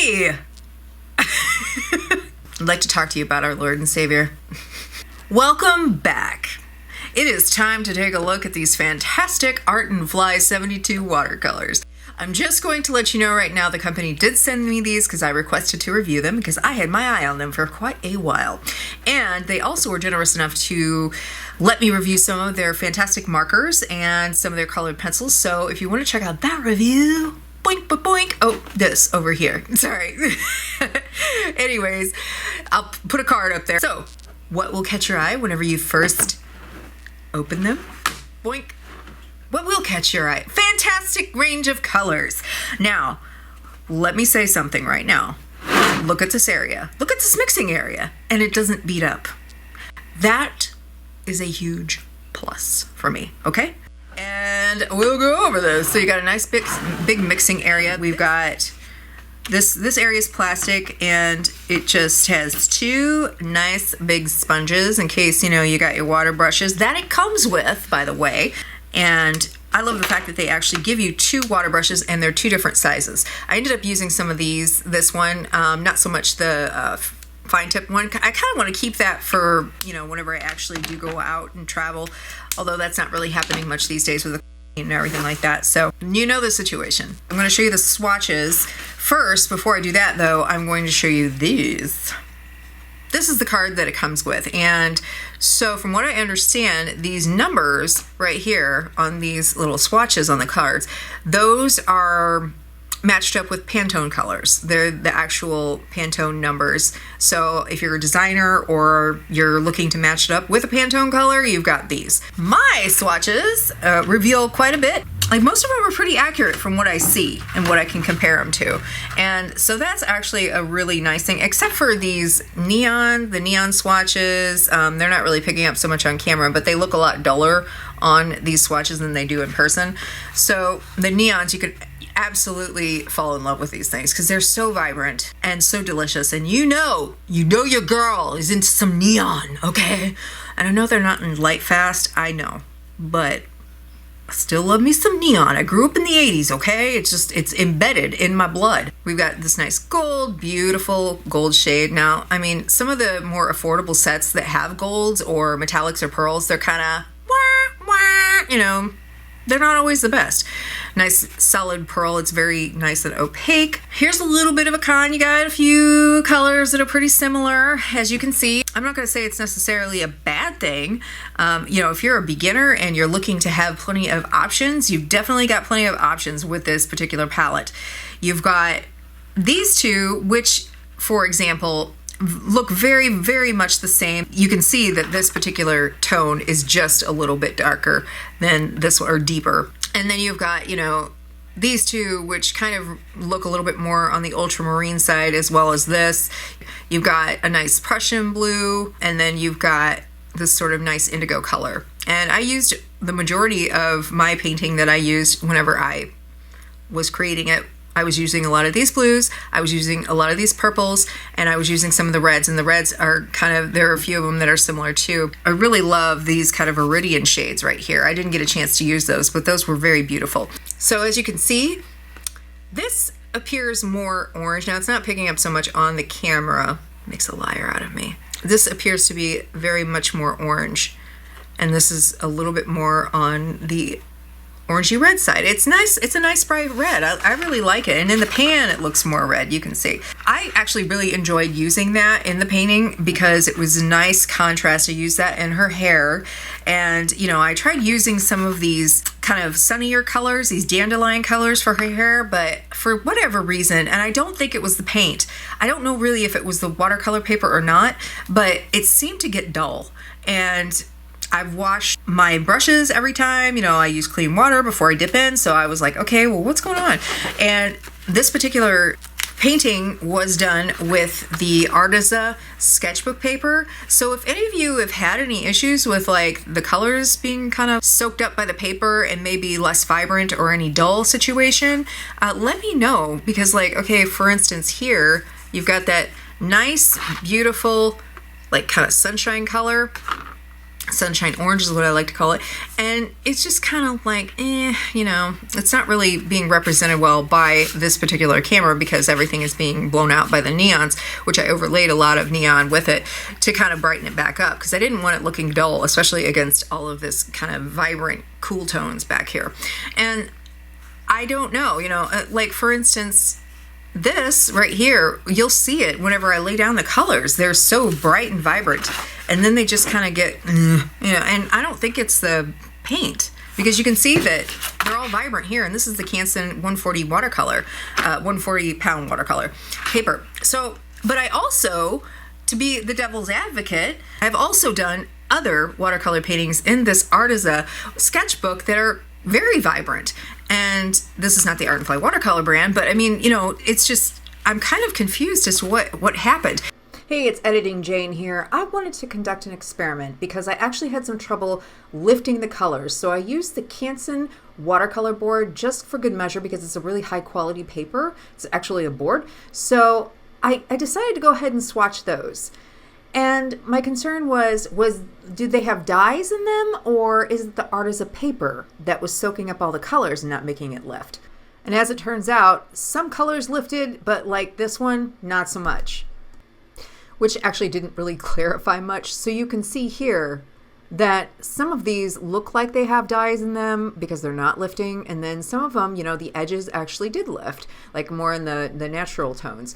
Hey! I'd like to talk to you about our Lord and Savior. Welcome back. It is time to take a look at these fantastic Art and Fly 72 watercolors. I'm just going to let you know right now the company did send me these because I requested to review them because I had my eye on them for quite a while. And they also were generous enough to let me review some of their fantastic markers and some of their colored pencils. So if you want to check out that review, boink, boink, boink. Oh, this over here. Sorry. Anyways, I'll put a card up there. So what will catch your eye whenever you first open them? Boink. What will catch your eye? Fantastic range of colors. Now, let me say something right now. Look at this area. Look at this mixing area. And it doesn't beat up. That is a huge plus for me, okay? And we'll go over this. So you got a nice big mixing area. We've got this area is plastic, and it just has two nice big sponges in case, you know, you got your water brushes. That it comes with, by the way. And I love the fact that they actually give you two water brushes, and they're two different sizes. I ended up using some of these, this one, not so much the fine tip one. I kind of want to keep that for, you know, whenever I actually do go out and travel, although that's not really happening much these days with the and everything like that. So you know the situation. I'm going to show you the swatches. First, before I do that though, I'm going to show you these. This is the card that it comes with. And so from what I understand, these numbers right here on these little swatches on the cards, those are matched up with Pantone colors. They're the actual Pantone numbers. So if you're a designer or you're looking to match it up with a Pantone color, you've got these. My swatches reveal quite a bit. Like most of them are pretty accurate from what I see and what I can compare them to. And so that's actually a really nice thing, except for these the neon swatches. They're not really picking up so much on camera, but they look a lot duller on these swatches than they do in person. So the neons, you could absolutely fall in love with these things because they're so vibrant and so delicious. And you know your girl is into some neon, okay? And I know they're not in lightfast, I know, but I still love me some neon. I grew up in the 80s, okay? It's embedded in my blood. We've got this nice gold, beautiful gold shade. Now, I mean, some of the more affordable sets that have golds or metallics or pearls, they're kind of, you know, they're not always the best. Nice solid pearl. It's very nice and opaque. Here's a little bit of a con. You got a few colors that are pretty similar, as you can see. I'm not going to say it's necessarily a bad thing. You know, if you're a beginner and you're looking to have plenty of options, you've definitely got plenty of options with this particular palette. You've got these two, which, for example, look very, very much the same. You can see that this particular tone is just a little bit darker than this one, or deeper. And then you've got, you know, these two, which kind of look a little bit more on the ultramarine side, as well as this. You've got a nice Prussian blue, and then you've got this sort of nice indigo color. And I used the majority of my painting that I used whenever I was creating it. I was using a lot of these blues, I was using a lot of these purples, and I was using some of the reds. And the reds are kind of, there are a few of them that are similar too. I really love these kind of iridian shades right here. I didn't get a chance to use those, but those were very beautiful. So as you can see, this appears more orange. Now it's not picking up so much on the camera. Makes a liar out of me. This appears to be very much more orange. And this is a little bit more on the orangey red side. It's nice. It's a nice bright red. I really like it. And in the pan, it looks more red, you can see. I actually really enjoyed using that in the painting because it was a nice contrast. I used that in her hair. And, you know, I tried using some of these kind of sunnier colors, these dandelion colors for her hair, but for whatever reason, and I don't think it was the paint. I don't know really if it was the watercolor paper or not, but it seemed to get dull. And I've washed my brushes every time, you know, I use clean water before I dip in. So I was like, okay, well, what's going on? And this particular painting was done with the Arteza sketchbook paper. So if any of you have had any issues with like the colors being kind of soaked up by the paper and maybe less vibrant or any dull situation, let me know. Because like, okay, for instance here, you've got that nice, beautiful, like kind of sunshine color. Sunshine orange is what I like to call it. And it's just kind of like, it's not really being represented well by this particular camera because everything is being blown out by the neons, which I overlaid a lot of neon with it to kind of brighten it back up because I didn't want it looking dull, especially against all of this kind of vibrant, cool tones back here. And I don't know, like for instance, this right here, you'll see it whenever I lay down the colors. They're so bright and vibrant. And then they just kind of get, and I don't think it's the paint because you can see that they're all vibrant here. And this is the Canson 140 watercolor, 140 pound watercolor paper. So, but I also, to be the devil's advocate, I've also done other watercolor paintings in this Arteza sketchbook that are very vibrant. And this is not the Art and Fly watercolor brand, but I mean, it's just, I'm kind of confused as to what happened. Hey, it's Editing Jane here. I wanted to conduct an experiment because I actually had some trouble lifting the colors. So I used the Canson watercolor board just for good measure because it's a really high quality paper. It's actually a board. So I decided to go ahead and swatch those. And my concern was do they have dyes in them, or is it the Arteza paper that was soaking up all the colors and not making it lift? And as it turns out, some colors lifted, but like this one, not so much, which actually didn't really clarify much. So you can see here that some of these look like they have dyes in them because they're not lifting, and then some of them, the edges actually did lift, like more in the natural tones.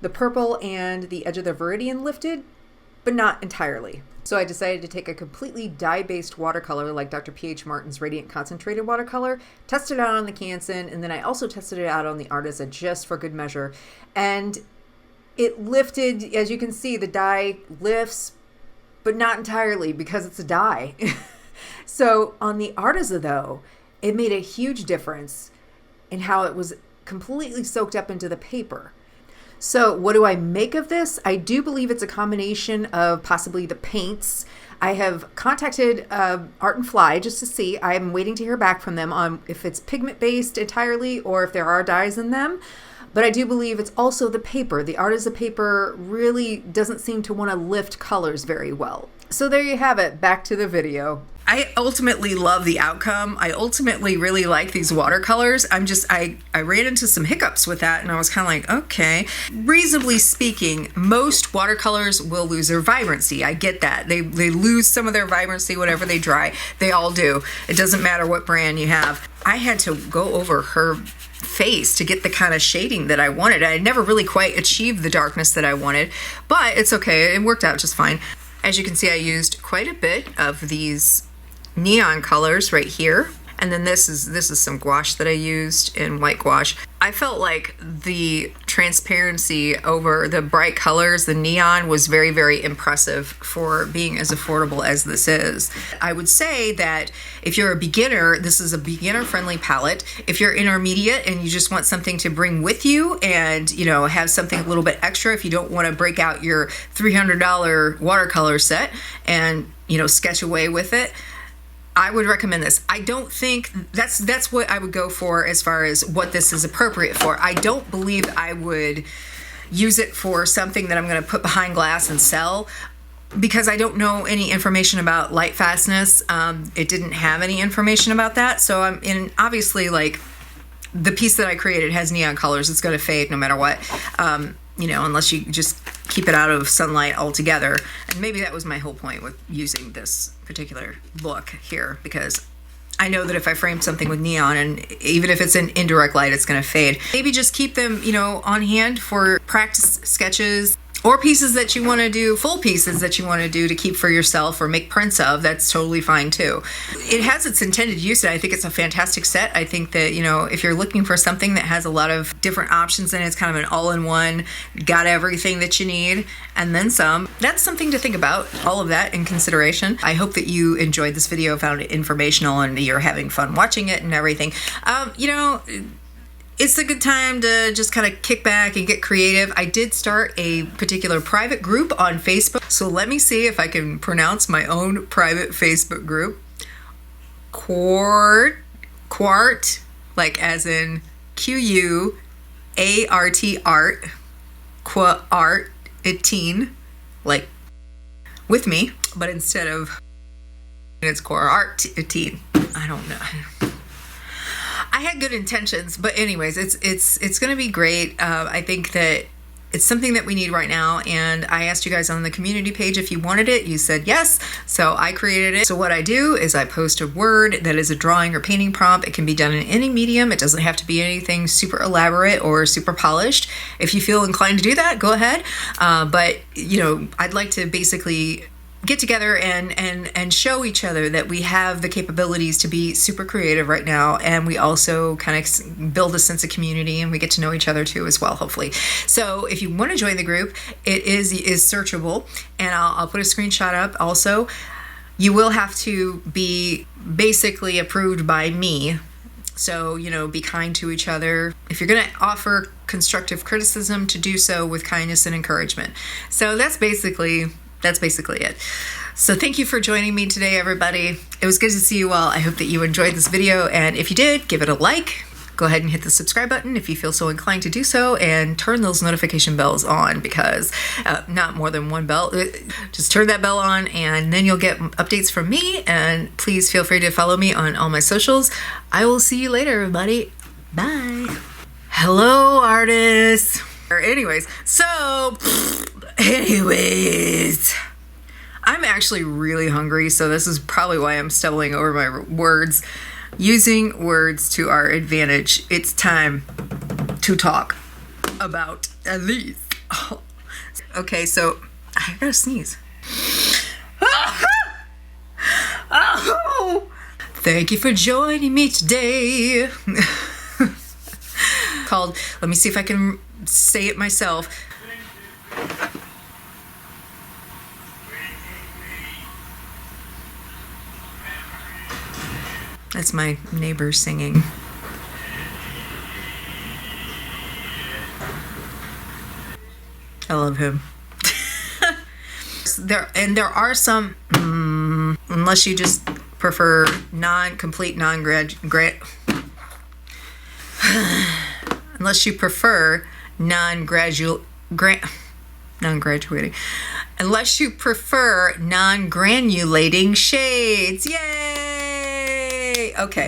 The purple and the edge of the Viridian lifted, but not entirely. So I decided to take a completely dye-based watercolor like Dr. P.H. Martin's Radiant Concentrated Watercolor, test it out on the Canson, and then I also tested it out on the Arteza just for good measure. And it lifted, as you can see, the dye lifts, but not entirely because it's a dye. So on the Arteza though, it made a huge difference in how it was completely soaked up into the paper. So what do I make of this? I do believe it's a combination of possibly the paints. I have contacted Art and Fly just to see. I'm waiting to hear back from them on if it's pigment based entirely or if there are dyes in them. But I do believe it's also the paper. The Arteza paper really doesn't seem to want to lift colors very well. So there you have it. Back to the video. I ultimately love the outcome. I ultimately really like these watercolors. I ran into some hiccups with that and I was kind of like, okay. Reasonably speaking, most watercolors will lose their vibrancy. I get that. They lose some of their vibrancy whenever they dry. They all do. It doesn't matter what brand you have. I had to go over her face to get the kind of shading that I wanted. I never really quite achieved the darkness that I wanted, but it's okay. It worked out just fine. As you can see, I used quite a bit of these neon colors right here. And then this is some gouache that I used in white gouache. I felt like the transparency over the bright colors, the neon, was very, very impressive for being as affordable as this is. I would say that if you're a beginner, this is a beginner-friendly palette. If you're intermediate and you just want something to bring with you and, have something a little bit extra, if you don't want to break out your $300 watercolor set and, sketch away with it, I would recommend this. I don't think that's what I would go for as far as what this is appropriate for. I don't believe I would use it for something that I'm going to put behind glass and sell because I don't know any information about light fastness. It didn't have any information about that. So obviously like the piece that I created has neon colors. It's going to fade no matter what. Unless you just keep it out of sunlight altogether. And maybe that was my whole point with using this particular look here, because I know that if I frame something with neon, and even if it's in indirect light, it's going to fade. Maybe just keep them, on hand for practice sketches or pieces that you want to do, full pieces that you want to do to keep for yourself or make prints of. That's totally fine too. It has its intended use, and I think it's a fantastic set. I think that, if you're looking for something that has a lot of different options and it's kind of an all-in-one, got everything that you need, and then some, that's something to think about, all of that in consideration. I hope that you enjoyed this video, found it informational, and you're having fun watching it and everything. It's a good time to just kind of kick back and get creative. I did start a particular private group on Facebook. So let me see if I can pronounce my own private Facebook group. Quart, like as in Q-U-A-R-T art, Quart, like with me, but instead of its core. Art teen. I don't know. I had good intentions, but anyways, it's going to be great. I think that it's something that we need right now, and I asked you guys on the community page if you wanted it. You said yes, so I created it. So what I do is I post a word that is a drawing or painting prompt. It can be done in any medium. It doesn't have to be anything super elaborate or super polished. If you feel inclined to do that, go ahead. But I'd like to basically get together and show each other that we have the capabilities to be super creative right now, and we also kind of build a sense of community, and we get to know each other too as well, hopefully. So if you want to join the group, it is searchable, and I'll put a screenshot up also. You will have to be basically approved by me. So, be kind to each other. If you're going to offer constructive criticism, to do so with kindness and encouragement. So that's basically it. So thank you for joining me today, everybody. It was good to see you all. I hope that you enjoyed this video, and if you did, give it a like. Go ahead and hit the subscribe button if you feel so inclined to do so, and turn those notification bells on, because not more than one bell. Just turn that bell on, and then you'll get updates from me, and please feel free to follow me on all my socials. I will see you later, everybody. Bye. Hello, artists. Anyways, I'm actually really hungry, so this is probably why I'm stumbling over my words. Using words to our advantage. It's time to talk about Elise. Oh. Okay, so I gotta sneeze. Oh. Thank you for joining me today. Called, let me see if I can say it myself. That's my neighbor singing. I love him. There are some, unless you just prefer unless you prefer non-granulating shades. Yay! Okay.